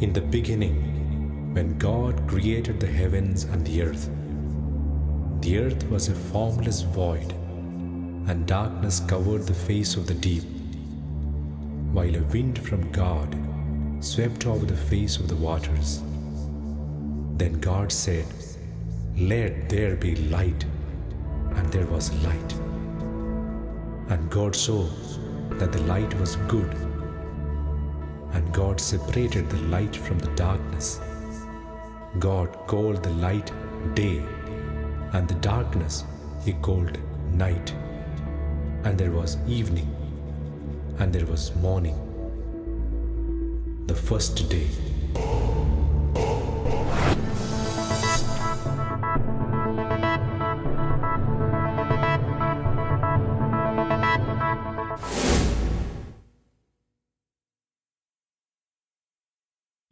In the beginning, when God created the heavens and the earth was a formless void, and darkness covered the face of the deep, while a wind from God swept over the face of the waters. Then God said, "Let there be light," and there was light. And God saw that the light was good, and God separated the light from the darkness. God called the light day, and the darkness He called night. And there was evening, and there was morning, the first day.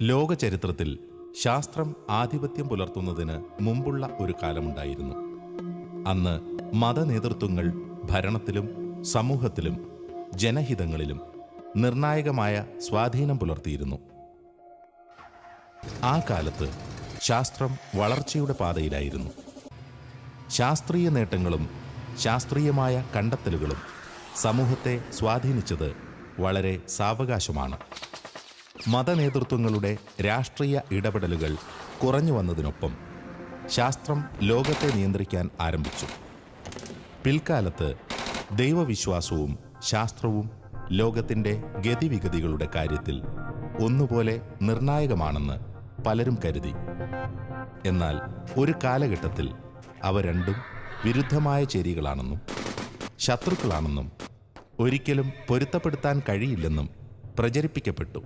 ലോക ചരിത്രത്തിൽ ശാസ്ത്രം ആധിപത്യം പുലർത്തുന്നതിന് മുമ്പുള്ള ഒരു കാലമുണ്ടായിരുന്നു. അന്ന് മതനേതൃത്വങ്ങൾ ഭരണത്തിലും സമൂഹത്തിലും ജനഹിതങ്ങളിലും നിർണായകമായ സ്വാധീനം പുലർത്തിയിരുന്നു. ആ കാലത്ത് ശാസ്ത്രം വളർച്ചയുടെ പാതയിലായിരുന്നു. ശാസ്ത്രീയ നേട്ടങ്ങളും ശാസ്ത്രീയമായ കണ്ടെത്തലുകളും സമൂഹത്തെ സ്വാധീനിച്ചത് വളരെ സാവകാശമാണ്. മതനേതൃത്വങ്ങളുടെ രാഷ്ട്രീയ ഇടപെടലുകൾ കുറഞ്ഞു വന്നതിനൊപ്പം ശാസ്ത്രം ലോകത്തെ നിയന്ത്രിക്കാൻ ആരംഭിച്ചു. പിൽക്കാലത്ത് ദൈവവിശ്വാസവും ശാസ്ത്രവും ലോകത്തിൻ്റെ ഗതിവിഗതികളുടെ കാര്യത്തിൽ ഒന്നുപോലെ നിർണായകമാണെന്ന് പലരും കരുതി. എന്നാൽ ഒരു കാലഘട്ടത്തിൽ അവ രണ്ടും വിരുദ്ധമായ ചേരികളാണെന്നും ശത്രുക്കളാണെന്നും ഒരിക്കലും പൊരുത്തപ്പെടുത്താൻ കഴിയില്ലെന്നും പ്രചരിപ്പിക്കപ്പെട്ടു.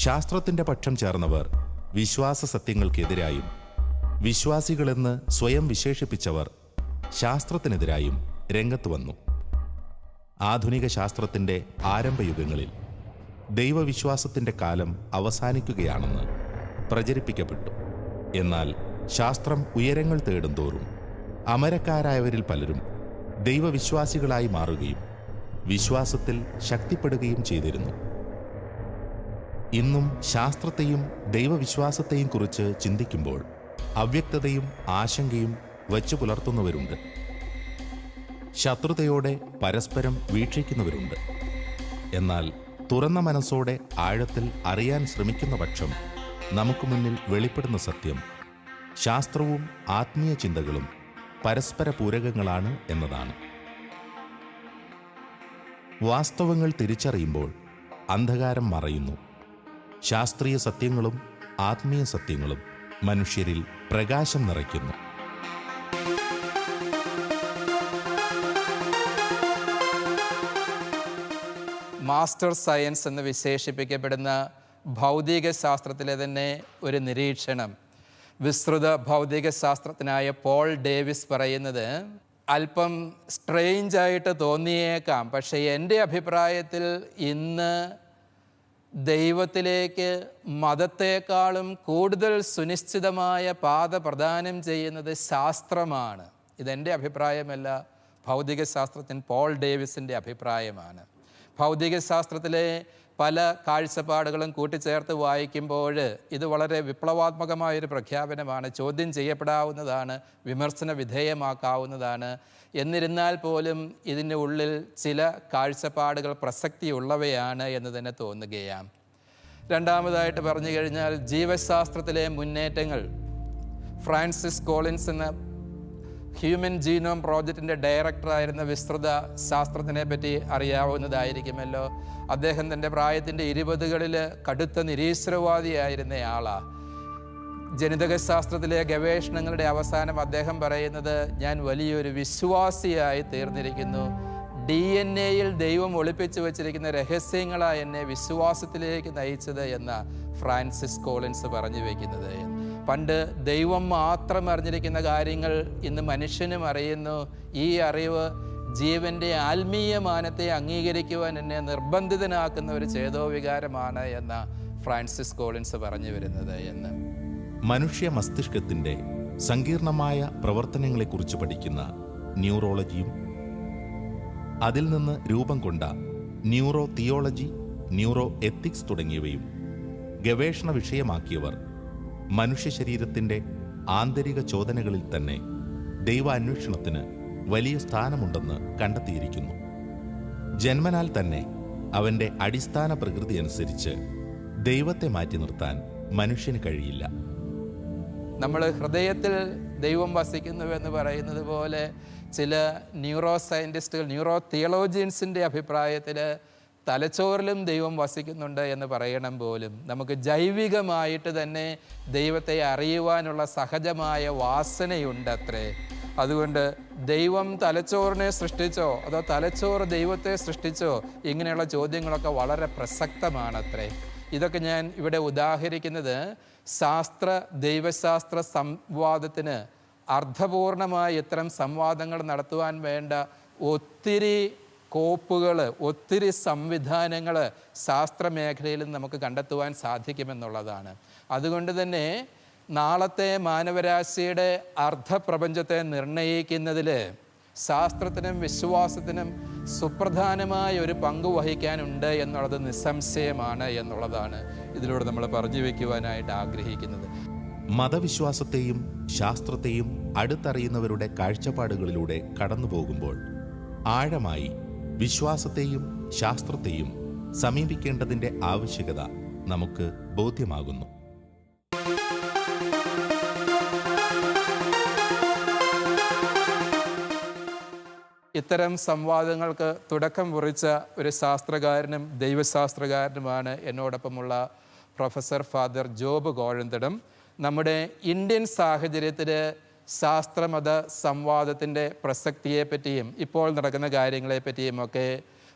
ശാസ്ത്രത്തിൻ്റെ പക്ഷം ചേർന്നവർ വിശ്വാസ സത്യങ്ങൾക്കെതിരായും വിശ്വാസികളെന്ന് സ്വയം വിശേഷിപ്പിച്ചവർ ശാസ്ത്രത്തിനെതിരായും രംഗത്ത് വന്നു. ആധുനിക ശാസ്ത്രത്തിൻ്റെ ആരംഭയുഗങ്ങളിൽ ദൈവവിശ്വാസത്തിൻ്റെ കാലം അവസാനിക്കുകയാണെന്ന് പ്രചരിപ്പിക്കപ്പെട്ടു. എന്നാൽ ശാസ്ത്രം ഉയരങ്ങൾ തേടുന്തോറും അമരക്കാരായവരിൽ പലരും ദൈവവിശ്വാസികളായി മാറുകയും വിശ്വാസത്തിൽ ശക്തിപ്പെടുകയും ചെയ്തിരുന്നു. ഇന്നും ശാസ്ത്രത്തെയും ദൈവവിശ്വാസത്തെയും കുറിച്ച് ചിന്തിക്കുമ്പോൾ അവ്യക്തതയും ആശങ്കയും വച്ചു പുലർത്തുന്നവരുണ്ട്. ശത്രുതയോടെ പരസ്പരം വീക്ഷിക്കുന്നവരുണ്ട്. എന്നാൽ തുറന്ന മനസ്സോടെ ആഴത്തിൽ അറിയാൻ ശ്രമിക്കുന്ന പക്ഷം നമുക്ക് മുന്നിൽ വെളിപ്പെടുന്ന സത്യം ശാസ്ത്രവും ആത്മീയ ചിന്തകളും പരസ്പര പൂരകങ്ങളാണ് എന്നതാണ്. വാസ്തവങ്ങൾ തിരിച്ചറിയുമ്പോൾ അന്ധകാരം മറയുന്നു. ശാസ്ത്രീയ സത്യങ്ങളും ആത്മീയ സത്യങ്ങളും മനുഷ്യരിൽ പ്രകാശം നിറയ്ക്കുന്നു. മാസ്റ്റർ സയൻസ് എന്ന് വിശേഷിപ്പിക്കപ്പെടുന്ന ഭൗതിക ശാസ്ത്രത്തിലെ തന്നെ ഒരു നിരീക്ഷണം വിസ്തൃത ഭൗതിക ശാസ്ത്രജ്ഞനായ പോൾ ഡേവിസ് പറയുന്നത് അല്പം സ്ട്രേഞ്ചായിട്ട് തോന്നിയേക്കാം. പക്ഷേ എൻ്റെ അഭിപ്രായത്തിൽ ഇന്ന് ദൈവത്തിലേക്ക് മതത്തെക്കാളും കൂടുതൽ സുനിശ്ചിതമായ പാത പ്രദാനം ചെയ്യുന്നത് ശാസ്ത്രമാണ്. ഇതെൻ്റെ അഭിപ്രായമല്ല, ഭൗതിക ശാസ്ത്രജ്ഞൻ പോൾ ഡേവിസിൻ്റെ അഭിപ്രായമാണ്. ഭൗതിക ശാസ്ത്രത്തിലെ പല കാഴ്ചപ്പാടുകളും കൂട്ടിച്ചേർത്ത് വായിക്കുമ്പോൾ ഇത് വളരെ വിപ്ലവാത്മകമായൊരു പ്രഖ്യാപനമാണ്. ചോദ്യം ചെയ്യപ്പെടാവുന്നതാണ്, വിമർശന വിധേയമാക്കാവുന്നതാണ്. എന്നിരുന്നാൽ പോലും ഇതിൻ്റെ ഉള്ളിൽ ചില കാഴ്ചപ്പാടുകൾ പ്രസക്തിയുള്ളവയാണ് എന്ന് തന്നെ തോന്നുകയാണ്. രണ്ടാമതായിട്ട് പറഞ്ഞു കഴിഞ്ഞാൽ ജീവശാസ്ത്രത്തിലെ മുന്നേറ്റങ്ങൾ. ഫ്രാൻസിസ് കോളിൻസ് എന്ന ഹ്യൂമൻ ജീനോം പ്രോജക്റ്റിൻ്റെ ഡയറക്ടറായിരുന്ന വിസ്തൃത ശാസ്ത്രത്തിനെ പറ്റി അറിയാവുന്നതായിരിക്കുമല്ലോ. അദ്ദേഹം തൻ്റെ പ്രായത്തിൻ്റെ 20കളിൽ കടുത്ത നിരീശ്വരവാദിയായിരുന്നയാളാണ്. ജനിതക ശാസ്ത്രത്തിലെ ഗവേഷണങ്ങളുടെ അവസാനം അദ്ദേഹം പറയുന്നത്, ഞാൻ വലിയൊരു വിശ്വാസിയായി തീർന്നിരിക്കുന്നു. DNA-യിൽ ദൈവം ഒളിപ്പിച്ചു വച്ചിരിക്കുന്ന രഹസ്യങ്ങളാണ് എന്നെ വിശ്വാസത്തിലേക്ക് നയിച്ചത് എന്ന ഫ്രാൻസിസ് കോളിൻസ് പറഞ്ഞു വയ്ക്കുന്നത്. പണ്ട് ദൈവം മാത്രം അറിഞ്ഞിരിക്കുന്ന കാര്യങ്ങൾ ഇന്ന് മനുഷ്യനും അറിയുന്നു. ഈ അറിവ് ജീവൻ്റെ ആത്മീയ മാനത്തെ അംഗീകരിക്കുവാൻ എന്നെ നിർബന്ധിതനാക്കുന്ന ഒരു ചേതോവികാരമാണ് എന്ന ഫ്രാൻസിസ് കോളിൻസ് പറഞ്ഞു വരുന്നത് എന്ന്. മനുഷ്യ മസ്തിഷ്കത്തിൻ്റെ സങ്കീർണമായ പ്രവർത്തനങ്ങളെക്കുറിച്ച് പഠിക്കുന്ന ന്യൂറോളജിയും അതിൽ നിന്ന് രൂപം കൊണ്ട ന്യൂറോ തിയോളജി, ന്യൂറോ എത്തിക്സ് തുടങ്ങിയവയും ഗവേഷണ വിഷയമാക്കിയവർ മനുഷ്യ ശരീരത്തിൻ്റെ ആന്തരിക ചോദനകളിൽ തന്നെ ദൈവാന്വേഷണത്തിന് വലിയ സ്ഥാനമുണ്ടെന്ന് കണ്ടെത്തിയിരിക്കുന്നു. ജന്മനാൽ തന്നെ അവൻ്റെ അടിസ്ഥാന പ്രകൃതി അനുസരിച്ച് ദൈവത്തെ മാറ്റി നിർത്താൻ മനുഷ്യന് കഴിയില്ല. നമ്മൾ ഹൃദയത്തിൽ ദൈവം വസിക്കുന്നുവെന്ന് പറയുന്നത് പോലെ ചില ന്യൂറോ സയൻറ്റിസ്റ്റുകൾ, ന്യൂറോ തിയോളജിയൻസിൻ്റെ അഭിപ്രായത്തിൽ തലച്ചോറിലും ദൈവം വസിക്കുന്നുണ്ട് എന്ന് പറയണം പോലും നമുക്ക് ജൈവികമായിട്ട് തന്നെ ദൈവത്തെ അറിയുവാനുള്ള സഹജമായ വാസനയുണ്ടത്രേ. അതുകൊണ്ട് ദൈവം തലച്ചോറിനെ സൃഷ്ടിച്ചോ അതോ തലച്ചോറ് ദൈവത്തെ സൃഷ്ടിച്ചോ, ഇങ്ങനെയുള്ള ചോദ്യങ്ങളൊക്കെ വളരെ പ്രസക്തമാണത്രേ. ഇതൊക്കെ ഞാൻ ഇവിടെ ഉദാഹരിക്കുന്നത് ദൈവശാസ്ത്ര സംവാദത്തിന് അർത്ഥപൂർണമായ ഇത്തരം സംവാദങ്ങൾ നടത്തുവാൻ വേണ്ട ഒത്തിരി കോപ്പുകൾ, ഒത്തിരി സംവിധാനങ്ങൾ ശാസ്ത്രമേഖലയിൽ നമുക്ക് കണ്ടെത്തുവാൻ സാധിക്കുമെന്നുള്ളതാണ്. അതുകൊണ്ട് തന്നെ നാളത്തെ മാനവരാശിയുടെ അർദ്ധപ്രപഞ്ചത്തെ നിർണയിക്കുന്നതിൽ ശാസ്ത്രത്തിനും വിശ്വാസത്തിനും സുപ്രധാനമായ ഒരു പങ്ക് വഹിക്കാനുണ്ട് എന്നുള്ളത് നിസ്സംശയമാണ് എന്നുള്ളതാണ് ഇതിലൂടെ നമ്മൾ പറഞ്ഞു വയ്ക്കുവാനായിട്ട് ആഗ്രഹിക്കുന്നത്. മതവിശ്വാസത്തെയും ശാസ്ത്രത്തെയും അടുത്തറിയുന്നവരുടെ കാഴ്ചപ്പാടുകളിലൂടെ കടന്നു പോകുമ്പോൾ ആഴമായി വിശ്വാസത്തെയും ശാസ്ത്രത്തെയും സമീപിക്കേണ്ടതിൻ്റെ ആവശ്യകത നമുക്ക് ബോധ്യമാകുന്നു. ഇത്തരം സംവാദങ്ങൾക്ക് തുടക്കം കുറിച്ച ഒരു ശാസ്ത്രകാരനും ദൈവശാസ്ത്രകാരനുമാണ് എന്നോടൊപ്പമുള്ള പ്രൊഫസർ ഫാദർ ജോബ് കോഴന്തടം. നമ്മുടെ ഇന്ത്യൻ സാഹചര്യത്തിൽ ശാസ്ത്രമത സംവാദത്തിൻ്റെ പ്രസക്തിയെപ്പറ്റിയും ഇപ്പോൾ നടക്കുന്ന കാര്യങ്ങളെപ്പറ്റിയും ഒക്കെ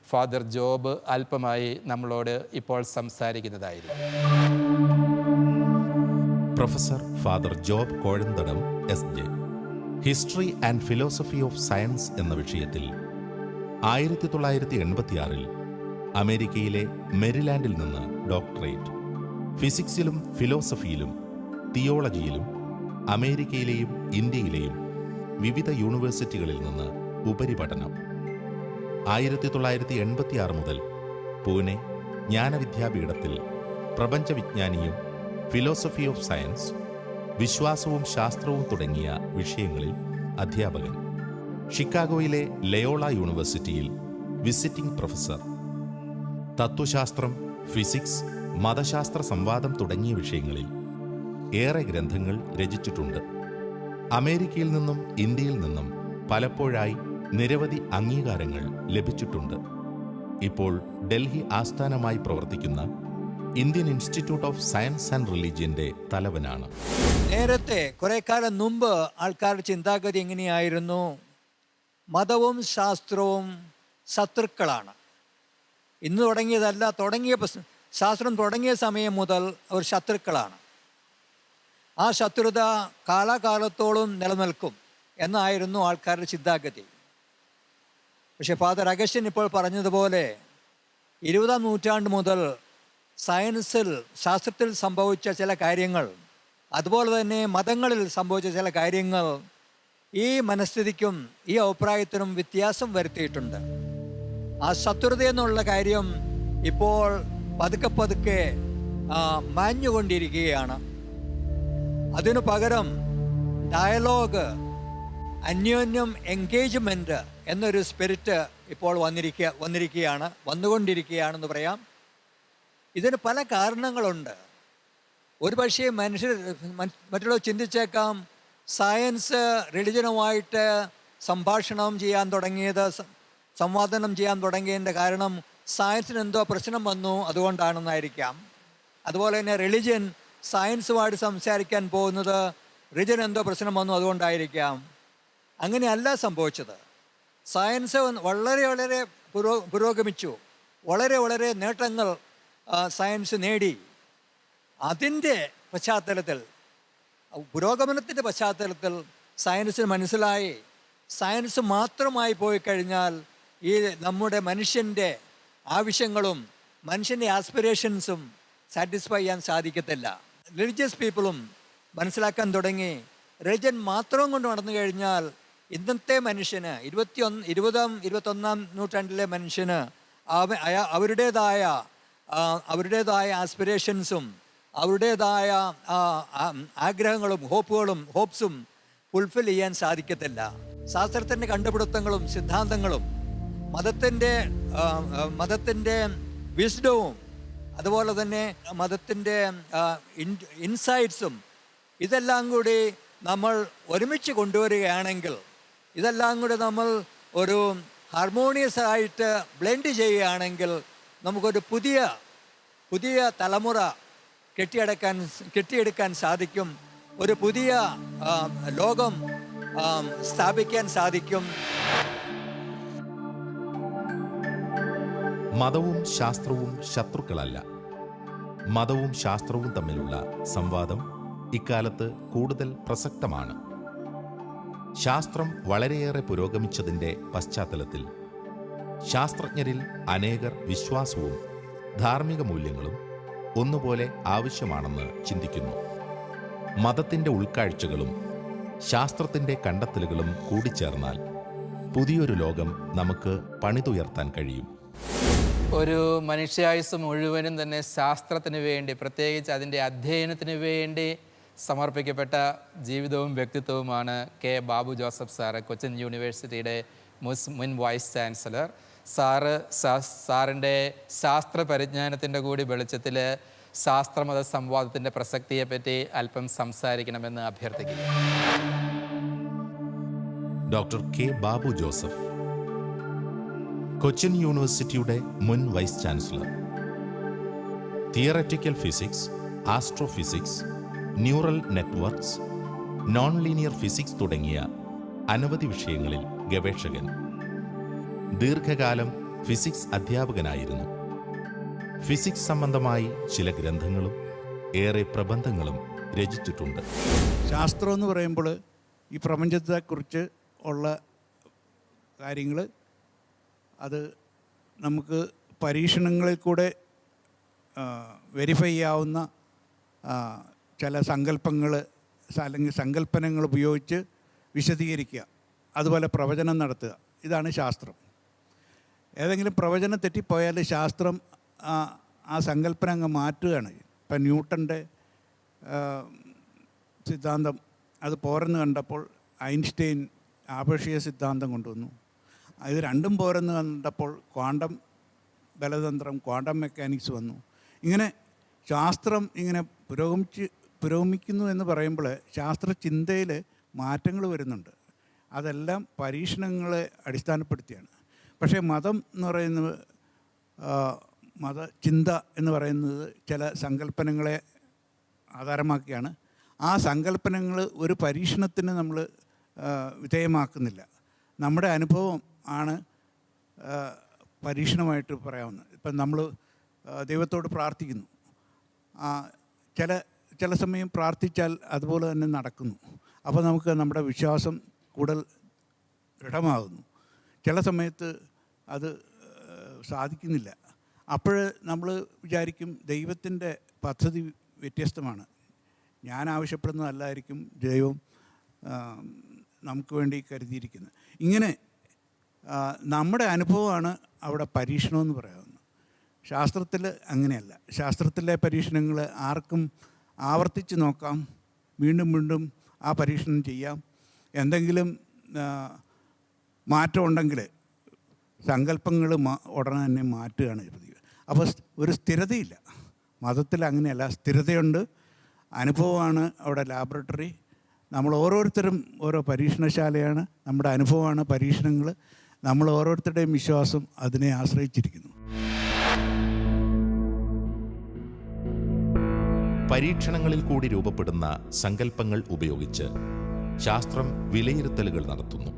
ഫാദർ ജോബ് അല്പമായി നമ്മളോട് ഇപ്പോൾ സംസാരിക്കുന്നതായിരിക്കും. Professor father Job Kozhanthadam SJ history and philosophy of science എന്ന വിഷയത്തിൽ 1986 അമേരിക്കയിലെ മെരിലാൻഡിൽ നിന്ന് ഡോക്ടറേറ്റ്, ഫിസിക്സിലും ഫിലോസഫിയിലും തിയോളജിയിലും അമേരിക്കയിലെയും ഇന്ത്യയിലെയും വിവിധ യൂണിവേഴ്സിറ്റികളിൽ നിന്ന് ഉപരിപഠനം. 1986 മുതൽ പൂനെ ജ്ഞാനവിദ്യാപീഠത്തിൽ പ്രപഞ്ചവിജ്ഞാനിയും ഫിലോസഫി ഓഫ് സയൻസ്, വിശ്വാസവും ശാസ്ത്രവും തുടങ്ങിയ വിഷയങ്ങളിൽ അധ്യാപകൻ. ഷിക്കാഗോയിലെ ലയോള യൂണിവേഴ്സിറ്റിയിൽ വിസിറ്റിംഗ് പ്രൊഫസർ. തത്വശാസ്ത്രം, ഫിസിക്സ്, മതശാസ്ത്ര സംവാദം തുടങ്ങിയ വിഷയങ്ങളിൽ ഏറെ ഗ്രന്ഥങ്ങൾ രചിച്ചിട്ടുണ്ട്. അമേരിക്കയിൽ നിന്നും ഇന്ത്യയിൽ നിന്നും പലപ്പോഴായി നിരവധി അംഗീകാരങ്ങൾ ലഭിച്ചിട്ടുണ്ട്. ഇപ്പോൾ ഡൽഹി ആസ്ഥാനമായി പ്രവർത്തിക്കുന്ന Indian Institute of Science and റിലീജിയന്റെ തലവനാണ്. നേരത്തെ കുറെ കാലം മുമ്പ് ആൾക്കാരുടെ ചിന്താഗതി എങ്ങനെയായിരുന്നു? മതവും ശാസ്ത്രവും ശത്രുക്കളാണ്. ഇന്ന് തുടങ്ങിയതല്ല, ശാസ്ത്രം തുടങ്ങിയ സമയം മുതൽ അവർ ശത്രുക്കളാണ്. ആ ശത്രുത കാലാകാലത്തോളം നിലനിൽക്കും എന്നായിരുന്നു ആൾക്കാരുടെ ചിന്താഗതി. പക്ഷെ ഫാദർ അഗസ്റ്റിൻ ഇപ്പോൾ പറഞ്ഞതുപോലെ 20-ാം നൂറ്റാണ്ട് മുതൽ ശാസ്ത്രത്തിൽ സംഭവിച്ച ചില കാര്യങ്ങൾ, അതുപോലെ തന്നെ മതങ്ങളിൽ സംഭവിച്ച ചില കാര്യങ്ങൾ ഈ മനസ്ഥിതിക്കും ഈ അഭിപ്രായത്തിനും വ്യത്യാസം വരുത്തിയിട്ടുണ്ട്. ആ ശത്രുത എന്നുള്ള കാര്യം ഇപ്പോൾ പതുക്കെ പതുക്കെ മാഞ്ഞുകൊണ്ടിരിക്കുകയാണ്. അതിനു പകരം ഡയലോഗ്, അന്യോന്യം എൻഗേജ്മെൻറ്റ് എന്നൊരു സ്പിരിറ്റ് ഇപ്പോൾ വന്നുകൊണ്ടിരിക്കുകയാണെന്ന് പറയാം. ഇതിന് പല കാരണങ്ങളുണ്ട്. ഒരുപക്ഷെ മറ്റുള്ളവർ ചിന്തിച്ചേക്കാം, സയൻസ് റിലിജനുമായിട്ട് സംഭാവനം ചെയ്യാൻ തുടങ്ങിയതിൻ്റെ കാരണം സയൻസിന് എന്തോ പ്രശ്നം വന്നു, അതുകൊണ്ടാണെന്നായിരിക്കാം. അതുപോലെ തന്നെ റിലിജൻ സയൻസുമായിട്ട് സംസാരിക്കാൻ പോകുന്നത് റിലിജൻ എന്തോ പ്രശ്നം വന്നു അതുകൊണ്ടായിരിക്കാം. അങ്ങനെയല്ല സംഭവിച്ചത്. സയൻസ് വളരെ വളരെ പുരോഗമിച്ചു, വളരെ വളരെ നേട്ടങ്ങൾ സയൻസ് നേടി. അതിൻ്റെ പശ്ചാത്തലത്തിൽ, പുരോഗമനത്തിൻ്റെ പശ്ചാത്തലത്തിൽ സയൻസിന് മനസ്സിലായി, സയൻസ് മാത്രമായി പോയി കഴിഞ്ഞാൽ ഈ നമ്മുടെ മനുഷ്യൻ്റെ ആവശ്യങ്ങളും മനുഷ്യൻ്റെ ആസ്പിറേഷൻസും സാറ്റിസ്ഫൈ ചെയ്യാൻ സാധിക്കത്തില്ല. റിലീജിയസ് പീപ്പിളും മനസ്സിലാക്കാൻ തുടങ്ങി, റിലിജൻ മാത്രം കൊണ്ട് നടന്നു കഴിഞ്ഞാൽ ഇന്നത്തെ മനുഷ്യന് 21-ാം നൂറ്റാണ്ടിലെ മനുഷ്യന് അവരുടേതായ ആസ്പിറേഷൻസും അവരുടേതായ ആഗ്രഹങ്ങളും ഹോപ്സും ഫുൾഫിൽ ചെയ്യാൻ സാധിക്കത്തില്ല. ശാസ്ത്രത്തിൻ്റെ കണ്ടുപിടുത്തങ്ങളും സിദ്ധാന്തങ്ങളും മതത്തിൻ്റെ വിസ്ഡവും അതുപോലെ തന്നെ മതത്തിൻ്റെ ഇൻസൈറ്റ്സും ഇതെല്ലാം കൂടി നമ്മൾ ഒരുമിച്ച് കൊണ്ടുവരികയാണെങ്കിൽ, ഇതെല്ലാം കൂടി നമ്മൾ ഒരു ഹാർമോണിയസ് ആയിട്ട് ബ്ലെൻഡ് ചെയ്യുകയാണെങ്കിൽ നമുക്കൊരു പുതിയ തലമുറ കെട്ടിയെടുക്കാൻ സാധിക്കും. ഒരു പുതിയ ലോകം സ്ഥാപിക്കാൻ സാധിക്കും. മതവും ശാസ്ത്രവും ശത്രുക്കളല്ല. മതവും ശാസ്ത്രവും തമ്മിലുള്ള സംവാദം ഇക്കാലത്ത് കൂടുതൽ പ്രസക്തമാണ്. ശാസ്ത്രം വളരെയേറെ പുരോഗമിച്ചതിൻ്റെ പശ്ചാത്തലത്തിൽ ശാസ്ത്രജ്ഞരിൽ അനേകർ വിശ്വാസവും ധാർമ്മിക മൂല്യങ്ങളും ഒന്നുപോലെ ആവശ്യമാണെന്ന് ചിന്തിക്കുന്നു. മതത്തിൻ്റെ ഉൾക്കാഴ്ചകളും ശാസ്ത്രത്തിൻ്റെ കണ്ടെത്തലുകളും കൂടിച്ചേർന്നാൽ പുതിയൊരു ലോകം നമുക്ക് പണിതുയർത്താൻ കഴിയും. ഒരു മനുഷ്യായുസ് മുഴുവനും തന്നെ ശാസ്ത്രത്തിന് വേണ്ടി, പ്രത്യേകിച്ച് അതിൻ്റെ അധ്യയനത്തിന് വേണ്ടി സമർപ്പിക്കപ്പെട്ട ജീവിതവും വ്യക്തിത്വവുമാണ് കെ ബാബു ജോസഫ് സാറ്, കൊച്ചിൻ യൂണിവേഴ്സിറ്റിയുടെ മുൻ വൈസ് ചാൻസലർ. സാറിൻ്റെ ശാസ്ത്ര പരിജ്ഞാനത്തിൻ്റെ കൂടി വെളിച്ചത്തിൽ ശാസ്ത്രമത സംവാദത്തിൻ്റെ പ്രസക്തിയെപ്പറ്റി അല്പം സംസാരിക്കണമെന്ന് അഭ്യർത്ഥിക്കുന്നു. ഡോക്ടർ കെ ബാബു ജോസഫ്, കൊച്ചിൻ യൂണിവേഴ്സിറ്റിയുടെ മുൻ vice chancellor. Theoretical physics, astrophysics, neural networks, non linear physics തുടങ്ങിയ അനവധി വിഷയങ്ങളിൽ ഗവേഷകൻ. ദീർഘകാലം ഫിസിക്സ് അധ്യാപകനായിരുന്നു. ഫിസിക്സ് സംബന്ധമായി ചില ഗ്രന്ഥങ്ങളും ഏറെ പ്രബന്ധങ്ങളും രചിച്ചിട്ടുണ്ട്. ശാസ്ത്രം എന്ന് പറയുമ്പോൾ ഈ പ്രപഞ്ചത്തെക്കുറിച്ച് ഉള്ള കാര്യങ്ങൾ അത് നമുക്ക് പരീക്ഷണങ്ങളിൽ കൂടെ വെരിഫൈ ചെയ്യാവുന്ന ചില സങ്കല്പങ്ങൾ അല്ലെങ്കിൽ സങ്കല്പനങ്ങൾ ഉപയോഗിച്ച് വിശദീകരിക്കുക, അതുപോലെ പ്രവചനം നടത്തുക. ഇതാണ് ശാസ്ത്രം. ഏതെങ്കിലും പ്രവചനം തെറ്റിപ്പോയാൽ ശാസ്ത്രം ആ സങ്കല്പന അങ്ങ് മാറ്റുകയാണ്. ഇപ്പം ന്യൂട്ടൻ്റെ സിദ്ധാന്തം അത് പോരെന്ന് കണ്ടപ്പോൾ ഐൻസ്റ്റൈൻ ആപേക്ഷിക സിദ്ധാന്തം കൊണ്ടുവന്നു. ഇത് രണ്ടും പോരെന്ന് കണ്ടപ്പോൾ ക്വാണ്ടം ബലതന്ത്രം, ക്വാണ്ടം മെക്കാനിക്സ് വന്നു. ഇങ്ങനെ ശാസ്ത്രം ഇങ്ങനെ പുരോഗമിക്കുന്നു എന്ന് പറയുമ്പോൾ ശാസ്ത്രചിന്തയിൽ മാറ്റങ്ങൾ വരുന്നുണ്ട്. അതെല്ലാം പരീക്ഷണങ്ങളെ അടിസ്ഥാനപ്പെടുത്തിയാണ്. പക്ഷേ മതം എന്ന് പറയുന്നത്, മതചിന്ത എന്ന് പറയുന്നത് ചില സങ്കല്പനങ്ങളെ ആധാരമാക്കിയാണ്. ആ സങ്കല്പനങ്ങൾ ഒരു പരീക്ഷണത്തിന് നമ്മൾ വിധേയമാക്കുന്നില്ല. നമ്മുടെ അനുഭവം ആണ് പരീക്ഷണമായിട്ട് പറയാവുന്നത്. ഇപ്പം നമ്മൾ ദൈവത്തോട് പ്രാർത്ഥിക്കുന്നു. ചില സമയം പ്രാർത്ഥിച്ചാൽ അതുപോലെ തന്നെ നടക്കുന്നു. അപ്പോൾ നമുക്ക് നമ്മുടെ വിശ്വാസം കൂടുതൽ ദൃഢമാകുന്നു. ചില സമയത്ത് അത് സാധിക്കുന്നില്ല. അപ്പോൾ നമ്മൾ വിചാരിക്കും ദൈവത്തിൻ്റെ പദ്ധതി വ്യത്യസ്തമാണ്, ഞാൻ ആവശ്യപ്പെടുന്നതല്ലായിരിക്കും ദൈവം നമുക്ക് വേണ്ടി കരുതിയിരിക്കുന്നത്. ഇങ്ങനെ നമ്മുടെ അനുഭവമാണ് അവിടെ പരീക്ഷണമെന്ന് പറയാവുന്നത്. ശാസ്ത്രത്തിൽ അങ്ങനെയല്ല. ശാസ്ത്രത്തിലെ പരീക്ഷണങ്ങൾ ആർക്കും ആവർത്തിച്ച് നോക്കാം, വീണ്ടും വീണ്ടും ആ പരീക്ഷണം ചെയ്യാം. എന്തെങ്കിലും മാറ്റം ഉണ്ടെങ്കിൽ സങ്കല്പങ്ങൾ ഉടനെ തന്നെ മാറ്റുകയാണ് പതിവ്. അപ്പോൾ ഒരു സ്ഥിരതയില്ല. മതത്തിൽ അങ്ങനെയല്ല, സ്ഥിരതയുണ്ട്. അനുഭവമാണ് അവിടെ ലാബറട്ടറി. നമ്മൾ ഓരോരുത്തരും ഓരോ പരീക്ഷണശാലയാണ്. നമ്മുടെ അനുഭവമാണ് പരീക്ഷണങ്ങൾ. നമ്മൾ ഓരോരുത്തരുടെയും വിശ്വാസം അതിനെ ആശ്രയിച്ചിരിക്കുന്നു. പരീക്ഷണങ്ങളിൽ കൂടി രൂപപ്പെടുന്ന സങ്കല്പങ്ങൾ ഉപയോഗിച്ച് ശാസ്ത്രം വിലയിരുത്തലുകൾ നടത്തുന്നു.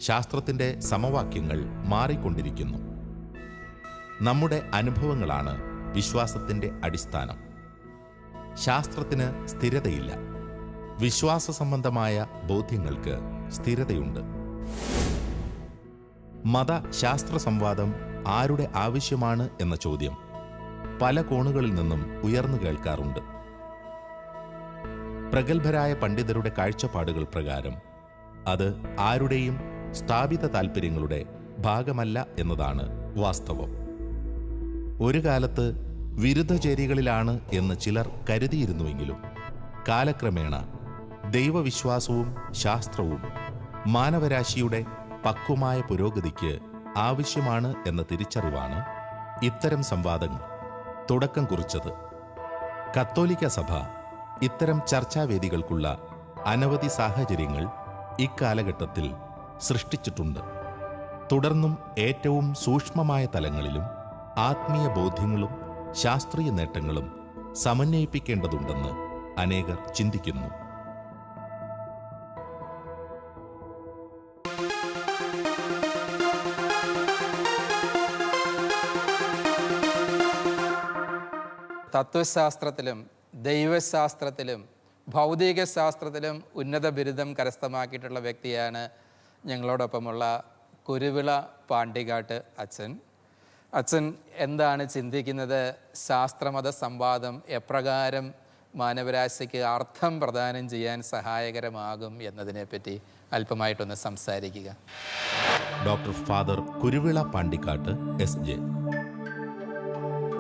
ശാസ്ത്രത്തിൻ്റെ സമവാക്യങ്ങൾ മാറിക്കൊണ്ടിരിക്കുന്നു. നമ്മുടെ അനുഭവങ്ങളാണ് വിശ്വാസത്തിൻ്റെ അടിസ്ഥാനം. ശാസ്ത്രത്തിന് സ്ഥിരതയില്ല. വിശ്വാസ സംബന്ധമായ ബോധ്യങ്ങൾക്ക് സ്ഥിരതയുണ്ട്. മതശാസ്ത്ര സംവാദം ആരുടെ ആവശ്യമാണ് എന്ന ചോദ്യം പല കോണുകളിൽ നിന്നും ഉയർന്നു കേൾക്കാറുണ്ട്. പ്രഗത്ഭരായ പണ്ഡിതരുടെ കാഴ്ചപ്പാടുകൾ പ്രകാരം അത് ആരുടെയും സ്ഥാപിത താൽപ്പര്യങ്ങളുടെ ഭാഗമല്ല എന്നതാണ് വാസ്തവം. ഒരു കാലത്ത് വിരുദ്ധചേരികളിലാണ് എന്ന് ചിലർ കരുതിയിരുന്നുവെങ്കിലും കാലക്രമേണ ദൈവവിശ്വാസവും ശാസ്ത്രവും മാനവരാശിയുടെ പക്വമായ പുരോഗതിക്ക് ആവശ്യമാണ് എന്ന തിരിച്ചറിവാണ് ഇത്തരം സംവാദങ്ങൾ തുടക്കം കുറിച്ചത്. കത്തോലിക്ക സഭ ഇത്തരം ചർച്ചാവേദികൾക്കുള്ള അനവധി സാഹചര്യങ്ങൾ ഇക്കാലഘട്ടത്തിൽ സൃഷ്ടിച്ചിട്ടുണ്ട്. തുടർന്നും ഏറ്റവും സൂക്ഷ്മമായ തലങ്ങളിലും ആത്മീയ ബോധ്യങ്ങളും ശാസ്ത്രീയ നേട്ടങ്ങളും സമന്വയിപ്പിക്കേണ്ടതുണ്ടെന്ന് അനേകർ ചിന്തിക്കുന്നു. തത്വശാസ്ത്രത്തിലും ദൈവശാസ്ത്രത്തിലും ഭൗതിക ശാസ്ത്രത്തിലും ഉന്നത ബിരുദം കരസ്ഥമാക്കിയിട്ടുള്ള വ്യക്തിയാണ് ഞങ്ങളോടൊപ്പമുള്ള കുരുവിള പാണ്ടിക്കാട്ട് അച്ഛൻ. അച്ഛൻ എന്താണ് ചിന്തിക്കുന്നത്? ശാസ്ത്രമത സംവാദം എപ്രകാരം മാനവരാശിക്ക് അർത്ഥം പ്രദാനം ചെയ്യാൻ സഹായകരമാകും എന്നതിനെപ്പറ്റി അല്പമായിട്ടൊന്ന് സംസാരിക്കുക. ഡോക്ടർ ഫാദർ കുരുവിള പാണ്ടിക്കാട്ട് SJ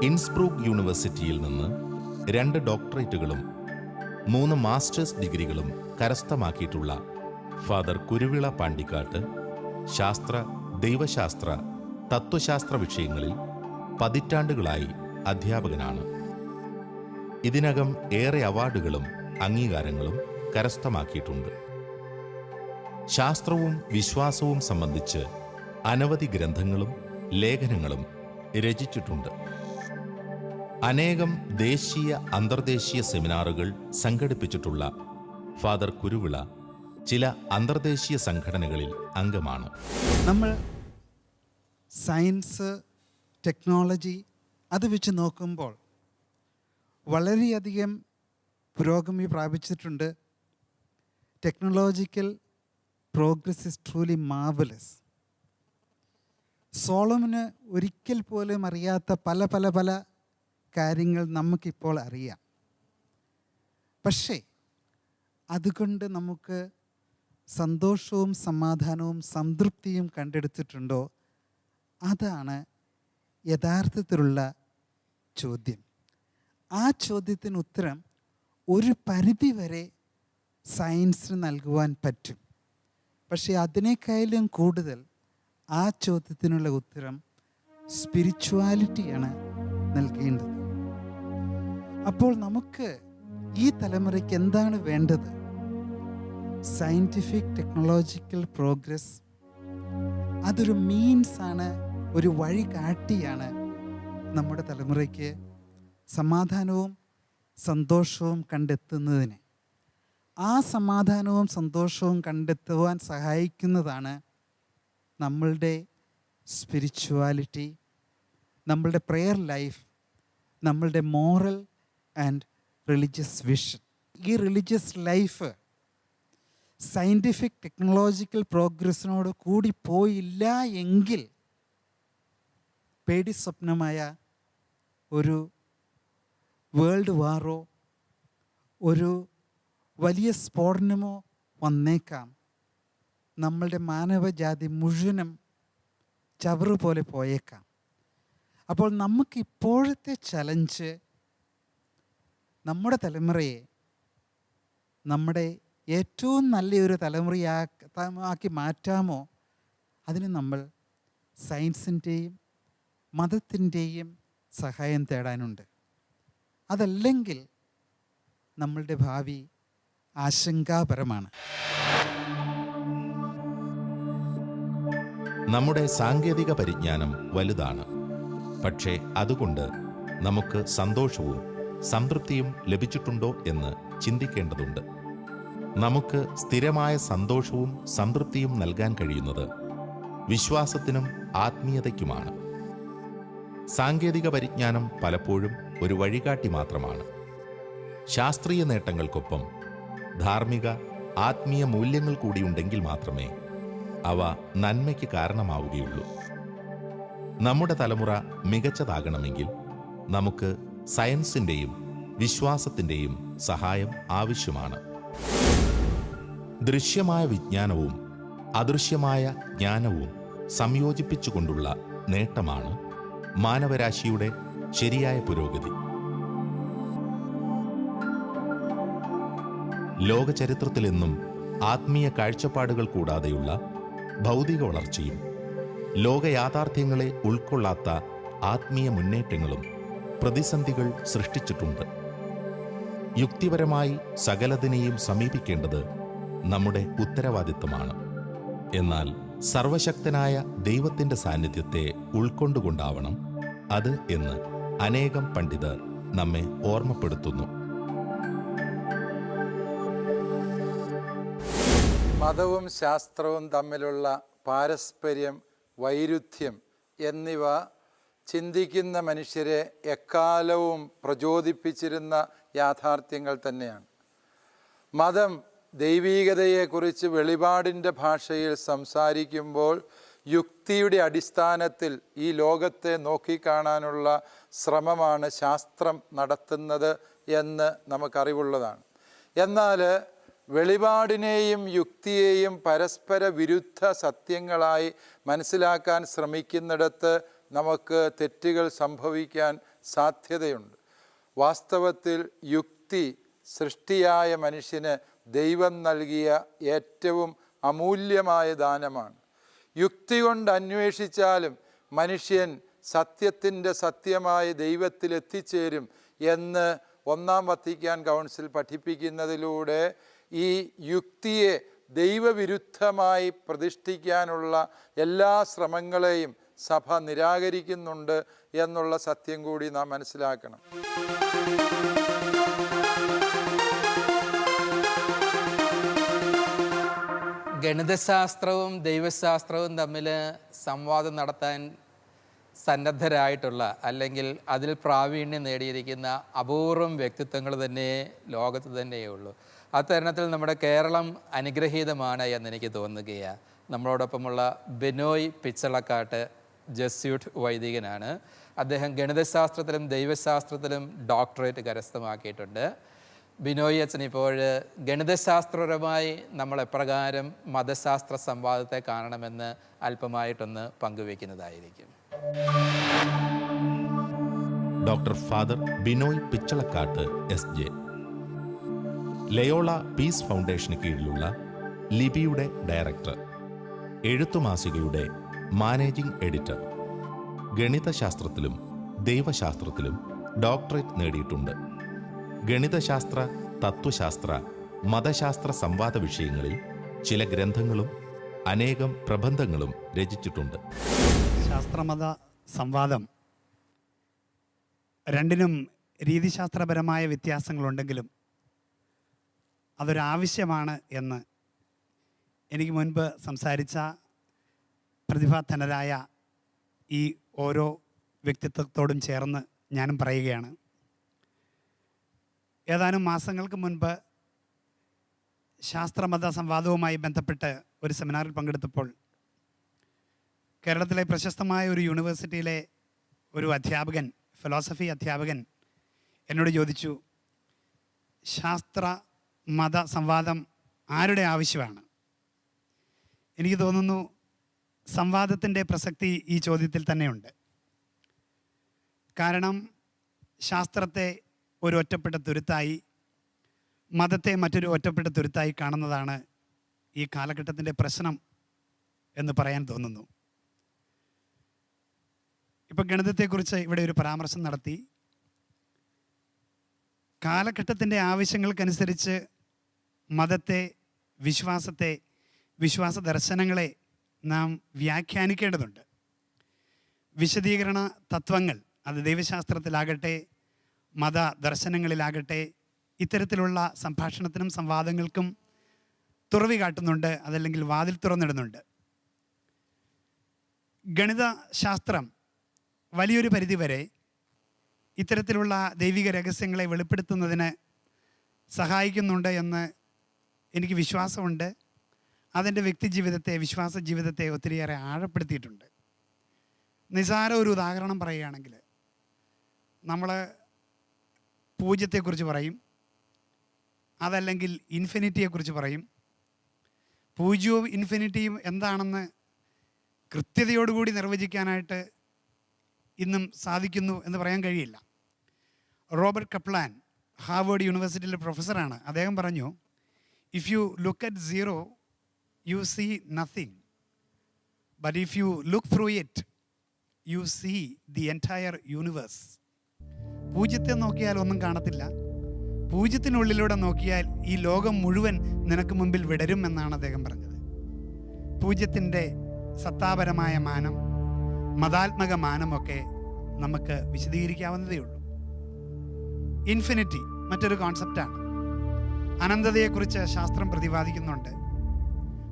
ഇൻസ്ബ്രൂക്ക് യൂണിവേഴ്സിറ്റിയിൽ നിന്ന് 2 ഡോക്ടറേറ്റുകളും 3 മാസ്റ്റേഴ്സ് ഡിഗ്രികളും കരസ്ഥമാക്കിയിട്ടുള്ള ഫാദർ കുരുവിള പാണ്ടിക്കാട്ട് ശാസ്ത്ര, ദൈവശാസ്ത്ര, തത്വശാസ്ത്ര വിഷയങ്ങളിൽ പതിറ്റാണ്ടുകളായി അധ്യാപകനാണ്. ഇതിനകം ഏറെ അവാർഡുകളും അംഗീകാരങ്ങളും കരസ്ഥമാക്കിയിട്ടുണ്ട്. ശാസ്ത്രവും വിശ്വാസവും സംബന്ധിച്ച് അനവധി ഗ്രന്ഥങ്ങളും ലേഖനങ്ങളും രചിച്ചിട്ടുണ്ട്. അനേകം ദേശീയ അന്തർദേശീയ സെമിനാറുകൾ സംഘടിപ്പിച്ചിട്ടുള്ള ഫാദർ കുരുവിള ചില അന്തർദേശീയ സംഘടനകളിൽ അംഗമാണ്. നമ്മൾ സയൻസ്, ടെക്നോളജി അത് വെച്ച് നോക്കുമ്പോൾ വളരെയധികം പുരോഗതി പ്രാപിച്ചിട്ടുണ്ട്. Technological progress is truly marvellous. സോളമന് ഒരിക്കൽ പോലും അറിയാത്ത പല പല പല കാര്യങ്ങൾ നമുക്കിപ്പോൾ അറിയാം. പക്ഷേ അതുകൊണ്ട് നമുക്ക് സന്തോഷവും സമാധാനവും സംതൃപ്തിയും കണ്ടെടുത്തിട്ടുണ്ടോ? അതാണ് യഥാർത്ഥത്തിലുള്ള ചോദ്യം. ആ ചോദ്യത്തിന് ഉത്തരം ഒരു പരിധി വരെ സയൻസിന് നൽകുവാൻ പറ്റും. പക്ഷേ അതിനേക്കാളും കൂടുതൽ ആ ചോദ്യത്തിനുള്ള ഉത്തരം സ്പിരിച്വാലിറ്റിയാണ് നൽകേണ്ടത്. അപ്പോൾ നമുക്ക് ഈ തലമുറയ്ക്ക് എന്താണ് വേണ്ടത്? സയൻറ്റിഫിക് ടെക്നോളജിക്കൽ പ്രോഗ്രസ് അതൊരു മീൻസാണ്, ഒരു വഴി കാട്ടിയാണ് നമ്മുടെ തലമുറയ്ക്ക് സമാധാനവും സന്തോഷവും കണ്ടെത്തുന്നതിന്. ആ സമാധാനവും സന്തോഷവും കണ്ടെത്തുവാൻ സഹായിക്കുന്നതാണ് നമ്മളുടെ സ്പിരിച്വാലിറ്റി, നമ്മളുടെ പ്രെയർ ലൈഫ്, നമ്മളുടെ മോറൽ ആൻഡ് റിലീജിയസ് വിഷൻ. ഈ റിലീജിയസ് ലൈഫ് സയൻറ്റിഫിക് ടെക്നോളജിക്കൽ പ്രോഗ്രസ്സിനോട് കൂടി പോയില്ല എങ്കിൽ പേടി സ്വപ്നമായ ഒരു വേൾഡ് വാറോ ഒരു വലിയ സ്ഫോടനമോ വന്നേക്കാം. നമ്മളുടെ മാനവജാതി മുഴുവനും ചവറ് പോലെ പോയേക്കാം. അപ്പോൾ നമുക്ക് ഇപ്പോഴത്തെ ചലഞ്ച് നമ്മുടെ തലമുറയെ നമ്മുടെ ഏറ്റവും നല്ലൊരു തലമുറയാക്കി മാറ്റാമോ? അതിന് നമ്മൾ സയൻസിൻ്റെയും മതത്തിൻ്റെയും സഹായം തേടാനുണ്ട്. അതല്ലെങ്കിൽ നമ്മളുടെ ഭാവി ആശങ്കാപരമാണ്. നമ്മുടെ സാങ്കേതിക പരിജ്ഞാനം വലുതാണ്. പക്ഷേ അതുകൊണ്ട് നമുക്ക് സന്തോഷവും സംതൃപ്തിയും ലഭിച്ചിട്ടുണ്ടോ എന്ന് ചിന്തിക്കേണ്ടതുണ്ട്. നമുക്ക് സ്ഥിരമായ സന്തോഷവും സംതൃപ്തിയും നൽകാൻ കഴിയുന്നത് വിശ്വാസത്തിനും ആത്മീയതയ്ക്കുമാണ്. സാങ്കേതിക പരിജ്ഞാനം പലപ്പോഴും ഒരു വഴികാട്ടി മാത്രമാണ്. ശാസ്ത്രീയ നേട്ടങ്ങൾക്കൊപ്പം ധാർമ്മിക ആത്മീയ മൂല്യങ്ങൾ കൂടിയുണ്ടെങ്കിൽ മാത്രമേ അവ നന്മയ്ക്ക് കാരണമാവുകയുള്ളൂ. നമ്മുടെ തലമുറ മികച്ചതാകണമെങ്കിൽ നമുക്ക് സയൻസിൻ്റെയും വിശ്വാസത്തിൻ്റെയും സഹായം ആവശ്യമാണ്. ദൃശ്യമായ വിജ്ഞാനവും അദൃശ്യമായ ജ്ഞാനവും സംയോജിപ്പിച്ചുകൊണ്ടുള്ള നേട്ടമാണ് മാനവരാശിയുടെ ശരിയായ പുരോഗതി. ലോകചരിത്രത്തിലെന്നും ആത്മീയ കാഴ്ചപ്പാടുകൾ കൂടാതെയുള്ള ഭൗതിക വളർച്ചയും ലോകയാഥാർത്ഥ്യങ്ങളെ ഉൾക്കൊള്ളാത്ത ആത്മീയ മുന്നേറ്റങ്ങളും പ്രതിസന്ധികൾ സൃഷ്ടിച്ചിട്ടുണ്ട്. യുക്തിപരമായി സകലതിനെയും സമീപിക്കേണ്ടത് നമ്മുടെ ഉത്തരവാദിത്തമാണ്. എന്നാൽ സർവശക്തനായ ദൈവത്തിൻ്റെ സാന്നിധ്യത്തെ ഉൾക്കൊണ്ടുകൊണ്ടാവണം അത് എന്ന് അനേകം പണ്ഡിതർ നമ്മെ ഓർമ്മപ്പെടുത്തുന്നു. മതവും ശാസ്ത്രവും തമ്മിലുള്ള പാരസ്പര്യം, വൈരുദ്ധ്യം എന്നിവ ചിന്തിക്കുന്ന മനുഷ്യരെ എക്കാലവും പ്രചോദിപ്പിച്ചിരുന്ന യാഥാർത്ഥ്യങ്ങൾ തന്നെയാണ്. മതം ദൈവീകതയെക്കുറിച്ച് വെളിപാടിൻ്റെ ഭാഷയിൽ സംസാരിക്കുമ്പോൾ യുക്തിയുടെ അടിസ്ഥാനത്തിൽ ഈ ലോകത്തെ നോക്കിക്കാണാനുള്ള ശ്രമമാണ് ശാസ്ത്രം നടത്തുന്നത് എന്ന് നമുക്കറിവുള്ളതാണ്. എന്നാൽ വെളിപാടിനെയും യുക്തിയെയും പരസ്പര വിരുദ്ധ സത്യങ്ങളായി മനസ്സിലാക്കാൻ ശ്രമിക്കുന്നിടത്ത് നമുക്ക് തെറ്റുകൾ സംഭവിക്കാൻ സാധ്യതയുണ്ട്. വാസ്തവത്തിൽ യുക്തി സൃഷ്ടിയായ മനുഷ്യന് ദൈവം നൽകിയ ഏറ്റവും അമൂല്യമായ ദാനമാണ്. യുക്തി കൊണ്ട് അന്വേഷിച്ചാലും മനുഷ്യൻ സത്യത്തിൻ്റെ സത്യമായ ദൈവത്തിൽ എത്തിച്ചേരും എന്ന് ഒന്നാം വത്തിക്കാൻ കൗൺസിൽ പഠിപ്പിക്കുന്നതിലൂടെ ഈ യുക്തിയെ ദൈവവിരുദ്ധമായി പ്രതിഷ്ഠിക്കാനുള്ള എല്ലാ ശ്രമങ്ങളെയും സഭ നിരാകരിക്കുന്നുണ്ട് എന്നുള്ള സത്യം കൂടി നാം മനസ്സിലാക്കണം. ഗണിതശാസ്ത്രവും ദൈവശാസ്ത്രവും തമ്മിൽ സംവാദം നടത്താൻ സന്നദ്ധരായിട്ടുള്ള അല്ലെങ്കിൽ അതിൽ പ്രാവീണ്യം നേടിയിരിക്കുന്ന അപൂർവം വ്യക്തിത്വങ്ങൾ തന്നെ ലോകത്ത് തന്നെയുള്ളൂ. അത്തരണത്തിൽ നമ്മുടെ കേരളം അനുഗ്രഹീതമാണ് എന്നെനിക്ക് തോന്നുകയാണ്. നമ്മളോടൊപ്പമുള്ള ബിനോയ് പിച്ചളക്കാട്ട് ജസ്യൂട്ട് വൈദികനാണ്. അദ്ദേഹം ഗണിതശാസ്ത്രത്തിലും ദൈവശാസ്ത്രത്തിലും ഡോക്ടറേറ്റ് കരസ്ഥമാക്കിയിട്ടുണ്ട്. ബിനോയ് അച്ഛൻ ഇപ്പോൾ ഗണിതശാസ്ത്രപരമായി നമ്മൾ എപ്രകാരം മതശാസ്ത്ര സംവാദത്തെ കാണണമെന്ന് അല്പമായിട്ടൊന്ന് പങ്കുവെക്കുന്നതായിരിക്കും. Doctor father Binoy Pichalakkattu SJ, Loyola Peace ഫൗണ്ടേഷന് കീഴിലുള്ള ലിപിയുടെ ഡയറക്ടർ, എഴുത്തുമാസികയുടെ മാനേജിംഗ് എഡിറ്റർ. ഗണിതശാസ്ത്രത്തിലും ദൈവശാസ്ത്രത്തിലും ഡോക്ടറേറ്റ് നേടിയിട്ടുണ്ട്. ഗണിതശാസ്ത്ര, തത്വശാസ്ത്ര, മതശാസ്ത്ര സംവാദ വിഷയങ്ങളിൽ ചില ഗ്രന്ഥങ്ങളും അനേകം പ്രബന്ധങ്ങളും രചിച്ചിട്ടുണ്ട്. ശാസ്ത്രമത സംവാദം രണ്ടിനും രീതിശാസ്ത്രപരമായ വ്യത്യാസങ്ങളുണ്ടെങ്കിലും അതൊരാവശ്യമാണ് എന്ന് എനിക്ക് മുൻപ് സംസാരിച്ച പ്രതിഭാധനരായ ഈ ഓരോ വ്യക്തിത്വത്തോടും ചേർന്ന് ഞാനും പറയുകയാണ്. ഏതാനും മാസങ്ങൾക്ക് മുൻപ് ശാസ്ത്രമത സംവാദവുമായി ബന്ധപ്പെട്ട് ഒരു സെമിനാറിൽ പങ്കെടുത്തപ്പോൾ കേരളത്തിലെ പ്രശസ്തമായ ഒരു യൂണിവേഴ്സിറ്റിയിലെ ഒരു അധ്യാപകൻ, ഫിലോസഫി അധ്യാപകൻ എന്നോട് ചോദിച്ചു, ശാസ്ത്ര മത സംവാദം ആരുടെ ആവശ്യമാണ്? എനിക്ക് തോന്നുന്നു സംവാദത്തിൻ്റെ പ്രസക്തി ഈ ചോദ്യത്തിൽ തന്നെയുണ്ട്. കാരണം ശാസ്ത്രത്തെ ഒരു ഒറ്റപ്പെട്ട തുരുത്തായി, മതത്തെ മറ്റൊരു ഒറ്റപ്പെട്ട തുരുത്തായി കാണുന്നതാണ് ഈ കാലഘട്ടത്തിൻ്റെ പ്രശ്നം എന്ന് പറയാൻ തോന്നുന്നു. ഇപ്പോൾ ഗണിതത്തെക്കുറിച്ച് ഇവിടെ ഒരു പരാമർശം നടത്തി. കാലഘട്ടത്തിൻ്റെ ആവശ്യങ്ങൾക്കനുസരിച്ച് മതത്തെ, വിശ്വാസത്തെ, വിശ്വാസ ദർശനങ്ങളെ നാം വ്യാഖ്യാനിക്കേണ്ടതുണ്ട്. വിശദീകരണ തത്വങ്ങൾ അത് ദൈവശാസ്ത്രത്തിലാകട്ടെ മത ദർശനങ്ങളിലാകട്ടെ ഇത്തരത്തിലുള്ള സംഭാഷണത്തിനും സംവാദങ്ങൾക്കും തുറവി കാട്ടുന്നുണ്ട്, അതല്ലെങ്കിൽ വാതിൽ തുറന്നിടുന്നുണ്ട്. ഗണിതശാസ്ത്രം വലിയൊരു പരിധിവരെ ഇത്തരത്തിലുള്ള ദൈവിക രഹസ്യങ്ങളെ വെളിപ്പെടുത്തുന്നതിന് സഹായിക്കുന്നുണ്ട് എന്ന് എനിക്ക് വിശ്വാസമുണ്ട്. അതെൻ്റെ വ്യക്തിജീവിതത്തെ, വിശ്വാസ ജീവിതത്തെ ഒത്തിരിയേറെ ആഴപ്പെടുത്തിയിട്ടുണ്ട്. നിസാര ഒരു ഉദാഹരണം പറയുകയാണെങ്കിൽ, നമ്മൾ പൂജ്യത്തെക്കുറിച്ച് പറയും, അതല്ലെങ്കിൽ ഇൻഫിനിറ്റിയെക്കുറിച്ച് പറയും. പൂജ്യവും ഇൻഫിനിറ്റിയും എന്താണെന്ന് കൃത്യതയോടുകൂടി നിർവചിക്കാനായിട്ട് ഇന്നും സാധിക്കുന്നു എന്ന് പറയാൻ കഴിയില്ല. റോബർട്ട് കപ്ലാൻ ഹാർവേഡ് യൂണിവേഴ്സിറ്റിയിലെ പ്രൊഫസറാണ്. അദ്ദേഹം പറഞ്ഞു, if you look at zero you see nothing, but if you look through it you see the entire universe. പൂജ്യത്തെ നോക്കിയാൽ ഒന്നും കാണത്തില്ല, പൂജ്യത്തിനുള്ളിലൂടെ നോക്കിയാൽ ഈ ലോകം മുഴുവൻ നിനക്ക് മുമ്പിൽ വിടരും എന്നാണ് അദ്ദേഹം പറഞ്ഞത്. പൂജ്യത്തിൻ്റെ സത്താപരമായ മാനം, മതാത്മക മാനമൊക്കെ നമുക്ക് വിശദീകരിക്കാവുന്നതേ ഉള്ളൂ. ഇൻഫിനിറ്റി മറ്റൊരു കോൺസെപ്റ്റാണ്. അനന്തതയെക്കുറിച്ച് ശാസ്ത്രം പ്രതിപാദിക്കുന്നുണ്ട്.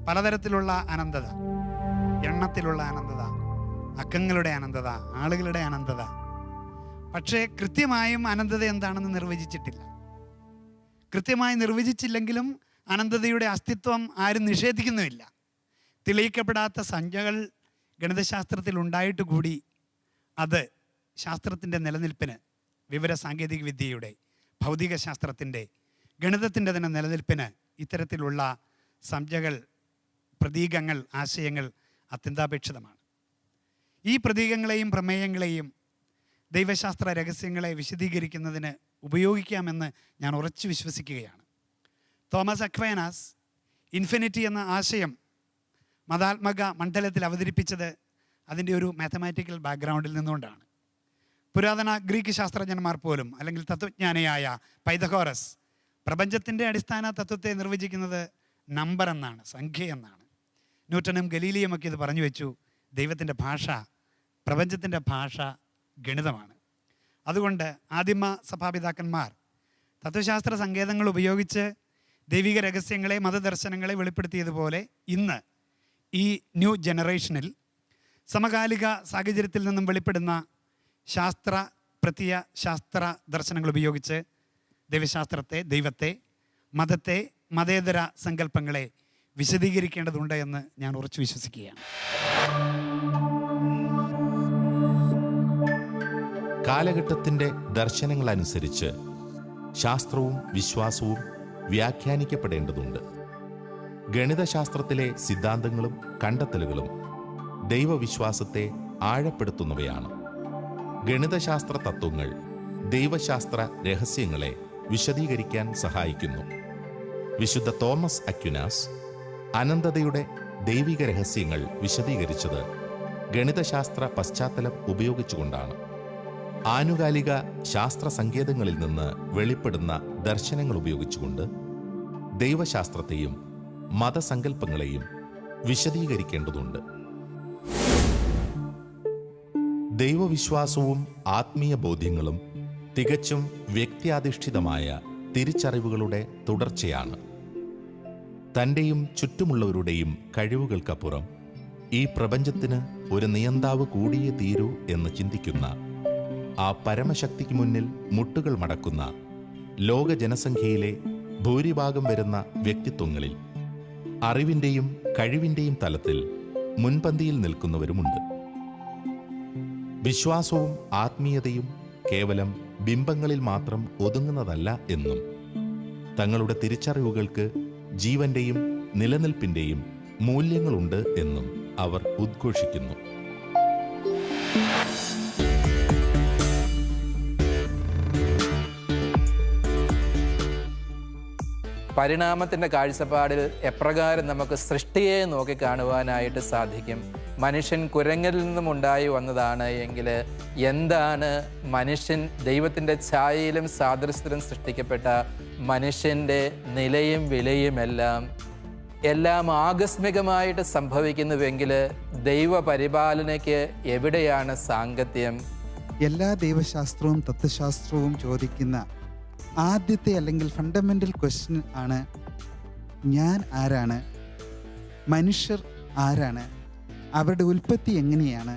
പലതരത്തിലുള്ള അനന്തത, എണ്ണത്തിലുള്ള അനന്തത, അക്കങ്ങളുടെ അനന്തത, ആളുകളുടെ അനന്തത. പക്ഷേ കൃത്യമായും അനന്തത എന്താണെന്ന് നിർവചിച്ചിട്ടില്ല. കൃത്യമായി നിർവചിച്ചില്ലെങ്കിലും അനന്തതയുടെ അസ്തിത്വം ആരും നിഷേധിക്കുന്നുമില്ല. തെളിയിക്കപ്പെടാത്ത സംഖ്യകൾ ഗണിതശാസ്ത്രത്തിൽ ഉണ്ടായിട്ട് കൂടി അത് ശാസ്ത്രത്തിൻ്റെ നിലനിൽപ്പിന്, വിവര സാങ്കേതിക വിദ്യയുടെ, ഭൗതിക ശാസ്ത്രത്തിൻ്റെ, ഗണിതത്തിൻ്റെ തന്നെ നിലനിൽപ്പിന് ഇത്തരത്തിലുള്ള സംഖ്യകൾ, പ്രതീകങ്ങൾ, ആശയങ്ങൾ അത്യന്താപേക്ഷിതമാണ്. ഈ പ്രതീകങ്ങളെയും പ്രമേയങ്ങളെയും ദൈവശാസ്ത്ര രഹസ്യങ്ങളെ വിശദീകരിക്കുന്നതിന് ഉപയോഗിക്കാമെന്ന് ഞാൻ ഉറച്ചു വിശ്വസിക്കുകയാണ്. തോമസ് അക്വൈനാസ് ഇൻഫിനിറ്റി എന്ന ആശയം മതാത്മക മണ്ഡലത്തിൽ അവതരിപ്പിച്ചത് അതിൻ്റെ ഒരു മാത്തമാറ്റിക്കൽ ബാക്ക്ഗ്രൗണ്ടിൽ നിന്നുകൊണ്ടാണ്. പുരാതന ഗ്രീക്ക് ശാസ്ത്രജ്ഞന്മാർ പോലും, അല്ലെങ്കിൽ തത്വജ്ഞാനിയായ പൈതഗോറസ്, പ്രപഞ്ചത്തിൻ്റെ അടിസ്ഥാന തത്വത്തെ നിർവചിക്കുന്നത് നമ്പർ എന്നാണ്, സംഖ്യ എന്നാണ്. ന്യൂട്ടനും ഗലീലിയുമൊക്കെ ഇത് പറഞ്ഞു വെച്ചു. ദൈവത്തിൻ്റെ ഭാഷ, പ്രപഞ്ചത്തിൻ്റെ ഭാഷ ഗണിതമാണ്. അതുകൊണ്ട് ആദിമ സഭാപിതാക്കന്മാർ തത്വശാസ്ത്ര സങ്കേതങ്ങൾ ഉപയോഗിച്ച് ദൈവിക രഹസ്യങ്ങളെ, മതദർശനങ്ങളെ വെളിപ്പെടുത്തിയതുപോലെ ഇന്ന് ഈ ന്യൂ ജനറേഷനിൽ സമകാലിക സാഹചര്യത്തിൽ നിന്നും വെളിപ്പെടുന്ന ശാസ്ത്ര ശാസ്ത്ര ദർശനങ്ങൾ ഉപയോഗിച്ച് ദൈവശാസ്ത്രത്തെ, ദൈവത്തെ, മതത്തെ, മതേതര സങ്കല്പങ്ങളെ വിശദീകരിക്കേണ്ടതുണ്ട് എന്ന് ഞാൻ ഉറച്ചു വിശ്വസിക്കുകയാണ്. കാലഘട്ടത്തിൻ്റെ ദർശനങ്ങളനുസരിച്ച് ശാസ്ത്രവും വിശ്വാസവും വ്യാഖ്യാനിക്കപ്പെടേണ്ടതുണ്ട്. ഗണിതശാസ്ത്രത്തിലെ സിദ്ധാന്തങ്ങളും കണ്ടെത്തലുകളും ദൈവവിശ്വാസത്തെ ആഴപ്പെടുത്തുന്നവയാണ്. ഗണിതശാസ്ത്ര തത്വങ്ങൾ ദൈവശാസ്ത്ര രഹസ്യങ്ങളെ വിശദീകരിക്കാൻ സഹായിക്കുന്നു. വിശുദ്ധ തോമസ് അക്വിനാസ് അനന്തതയുടെ ദൈവിക രഹസ്യങ്ങൾ വിശദീകരിച്ചത് ഗണിതശാസ്ത്ര പശ്ചാത്തലം ഉപയോഗിച്ചുകൊണ്ടാണ്. ആനുകാലിക ശാസ്ത്ര സങ്കേതങ്ങളിൽ നിന്ന് വെളിപ്പെടുന്ന ദർശനങ്ങൾ ഉപയോഗിച്ചുകൊണ്ട് ദൈവശാസ്ത്രത്തെയും മതസങ്കല്പങ്ങളെയും വിശദീകരിക്കേണ്ടതുണ്ട്. ദൈവവിശ്വാസവും ആത്മീയ ബോധ്യങ്ങളും തികച്ചും വ്യക്തിയാധിഷ്ഠിതമായ തിരിച്ചറിവുകളുടെ തുടർച്ചയാണ്. തൻ്റെയും ചുറ്റുമുള്ളവരുടെയും കഴിവുകൾക്കപ്പുറം ഈ പ്രപഞ്ചത്തിന് ഒരു നിയന്താവ് കൂടിയേ തീരൂ എന്ന് ചിന്തിക്കുന്ന ആ പരമശക്തിക്ക് മുന്നിൽ മുട്ടുകൾ മടക്കുന്ന ലോക ജനസംഖ്യയിലെ ഭൂരിഭാഗം വരുന്ന വ്യക്തിത്വങ്ങളിൽ അറിവിൻ്റെയും കഴിവിൻ്റെയും തലത്തിൽ മുൻപന്തിയിൽ നിൽക്കുന്നവരുമുണ്ട്. വിശ്വാസവും ആത്മീയതയും കേവലം ബിംബങ്ങളിൽ മാത്രം ഒതുങ്ങുന്നതല്ല എന്നും തങ്ങളുടെ തിരിച്ചറിവുകൾക്ക് ജീവന്റെയും നിലനിൽപ്പിൻ്റെയും മൂല്യങ്ങളുണ്ട് എന്നും അവർ ഉദ്ഘോഷിക്കുന്നു. പരിണാമത്തിൻ്റെ കാഴ്ചപ്പാടിൽ എപ്രകാരം നമുക്ക് സൃഷ്ടിയെ നോക്കിക്കാണുവാനായിട്ട് സാധിക്കും? മനുഷ്യൻ കുരങ്ങിൽ നിന്നും ഉണ്ടായി വന്നതാണ് എങ്കിൽ എന്താണ് മനുഷ്യൻ ദൈവത്തിൻ്റെ ഛായയിലും സാദൃശ്യത്തിലും സൃഷ്ടിക്കപ്പെട്ട മനുഷ്യൻ്റെ നിലയും എല്ലാം ആകസ്മികമായിട്ട് സംഭവിക്കുന്നുവെങ്കിൽ ദൈവപരിപാലനയ്ക്ക് എവിടെയാണ് സാങ്കത്യം? എല്ലാ ദൈവശാസ്ത്രവും തത്വശാസ്ത്രവും ചോദിക്കുന്ന ആദ്യത്തെ അല്ലെങ്കിൽ ഫണ്ടമെൻ്റൽ ക്വസ്റ്റ്യൻ ആണ്, ഞാൻ ആരാണ്? മനുഷ്യർ ആരാണ്? അവരുടെ ഉൽപ്പത്തി എങ്ങനെയാണ്?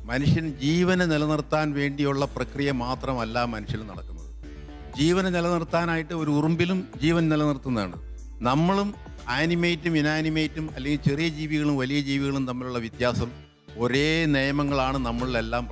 മനുഷ്യൻ ജീവനെ നിലനിർത്താൻ വേണ്ടിയുള്ള പ്രക്രിയ മാത്രമല്ല മനുഷ്യൻ നടക്കുന്നത്. ജീവനെ നിലനിർത്താനായിട്ട് ഒരു ഉറുമ്പിലും ജീവൻ നിലനിർത്തുന്നതാണ്. നമ്മളും ആനിമേറ്റും ഇനാനിമേറ്റും അല്ലെങ്കിൽ ചെറിയ ജീവികളും വലിയ ജീവികളും തമ്മിലുള്ള വ്യത്യാസം ഒരേ നിയമങ്ങളാണ് നമ്മളിലെല്ലാം